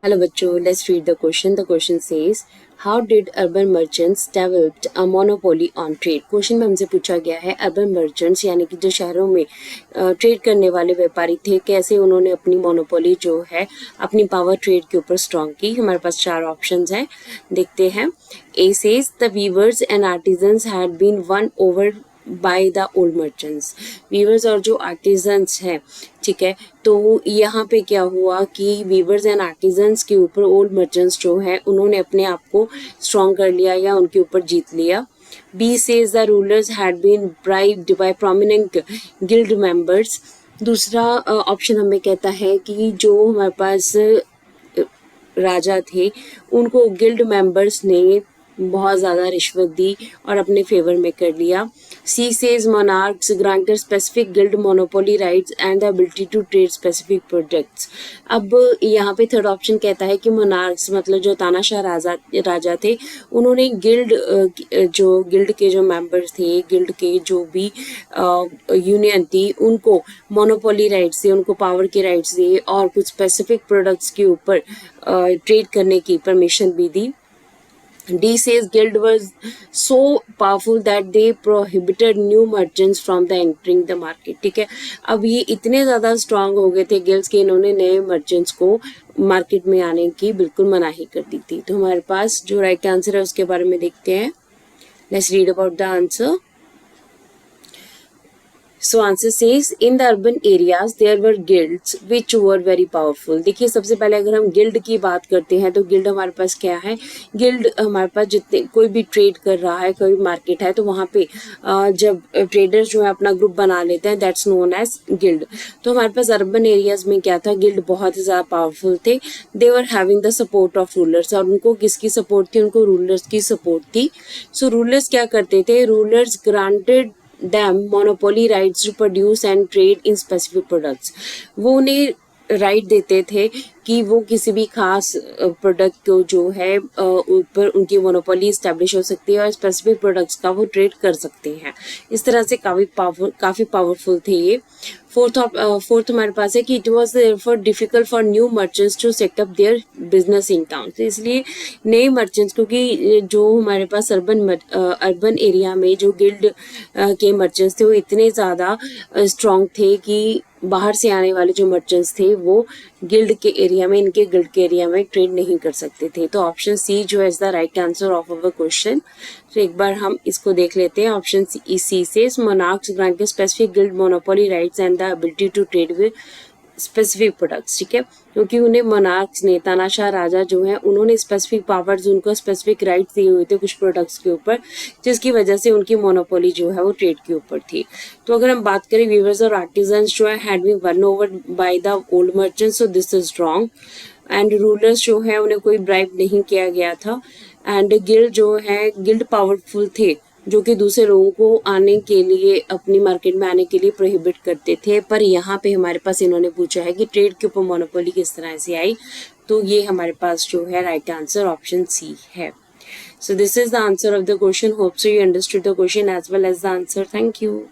Hello बच्चों, let's read the question. The question says how did urban merchants developed a monopoly on trade. Question में हमसे पूछा गया है अर्बन मर्चेंट्स यानी कि जो शहरों में ट्रेड करने वाले व्यापारी थे, कैसे उन्होंने अपनी मोनोपोली जो है अपनी पावर ट्रेड के ऊपर स्ट्रॉन्ग की. हमारे पास 4 ऑप्शंस हैं, देखते हैं. As the weavers and artisans had been won over by the old merchants. Weavers और जो आर्टिजन्स हैं, ठीक है, तो यहाँ पे क्या हुआ कि वीवर्स एंड आर्टिजन्स के ऊपर ओल्ड मर्चेंट्स जो है उन्होंने अपने आप को स्ट्रॉन्ग कर लिया या उनके ऊपर जीत लिया. B says the rulers had been bribed by prominent guild members. दूसरा ऑप्शन हमें कहता है कि जो हमारे पास राजा थे उनको गिल्ड मेंबर्स ने बहुत ज़्यादा रिश्वत दी और अपने फेवर में कर लिया. C says monarchs granted specific guild monopoly rights and the ability to trade specific products. अब यहाँ पे थर्ड ऑप्शन कहता है कि मोनार्क्स मतलब जो तानाशाह राजा थे उन्होंने जो गिल्ड के जो मेंबर्स थे, गिल्ड के जो भी यूनियन थी, उनको मोनोपोली राइट्स थे, उनको पावर के राइट्स दिए और कुछ स्पेसिफिक प्रोडक्ट्स के ऊपर ट्रेड करने की परमिशन भी दी. D says guild was so powerful that they prohibited new merchants from the entering the market. ठीक है, अब ये इतने ज़्यादा स्ट्रांग हो गए थे गिल्ड्स के, इन्होंने नए मर्चेंट्स को मार्केट में आने की बिल्कुल मनाही कर दी थी. तो हमारे पास जो राइट आंसर है उसके बारे में देखते हैं. Let's read about the answer. So answer says in the urban areas there were guilds which were very powerful. देखिए, सबसे पहले अगर हम गिल्ड की बात करते हैं तो गिल्ड हमारे पास क्या है. गिल्ड हमारे पास जितने कोई भी ट्रेड कर रहा है, कोई भी मार्केट है, तो वहाँ पे जब ट्रेडर्स जो है अपना ग्रुप बना लेते हैं, दैट्स नोन एज गिल्ड. तो हमारे पास अर्बन एरियाज में क्या था, गिल्ड बहुत ही ज़्यादा पावरफुल थे. They were having the support of rulers. और उनको किसकी सपोर्ट थी, उनको रूलर्स की सपोर्ट थी. सो रूलर्स क्या करते थे, rulers granted them monopoly rights to produce and trade in specific products. वो उन्हें राइट देते थे कि वो किसी भी खास प्रोडक्ट को जो है ऊपर उनकी मोनोपोली इस्टेब्लिश हो सकती है और स्पेसिफिक प्रोडक्ट्स का वो ट्रेड कर सकते हैं. इस तरह से काफ़ी पावरफुल थे ये. फोर्थ हमारे पास है कि it was for difficult for new merchants to set up their business in town. तो इसलिए नए मर्चेंट्स, क्योंकि जो हमारे पास अर्बन एरिया में जो गिल्ड के मर्चेंट्स थे वो इतने ज़्यादा स्ट्रॉन्ग थे कि बाहर से आने वाले जो मर्चेंट्स थे वो गिल्ड के एरिया में, इनके गिल्ड के एरिया में ट्रेड नहीं कर सकते थे. तो ऑप्शन सी जो है is the right answer of our question. तो एक बार हम इसको देख लेते हैं. Option C says monarchs granted specific guild monopoly rights and the ability to trade with specific products. ठीक है, क्योंकि उन्हें मोनार्क्स ने, तानाशाह राजा जो है, उन्होंने स्पेसिफिक पावर्स, उनको स्पेसिफिक राइट्स दिए हुए थे कुछ प्रोडक्ट्स के ऊपर, जिसकी वजह से उनकी मोनोपोली जो है वो ट्रेड के ऊपर थी. तो अगर हम बात करें वीवर्स और आर्टिजन्स जो है had been won over by the old merchants, so this is wrong. And rulers जो है उन्हें कोई ब्राइब नहीं किया गया था. एंड गिल्ड जो है, गिल्ड पावरफुल थे जो कि दूसरे लोगों को आने के लिए, अपनी मार्केट में आने के लिए प्रोहिबिट करते थे. पर यहाँ पे हमारे पास इन्होंने पूछा है कि ट्रेड के ऊपर मोनोपोली किस तरह से आई, तो ये हमारे पास जो है राइट आंसर ऑप्शन सी है. So this is the answer of the question. Hope so you understood the question as well as the answer. Thank you.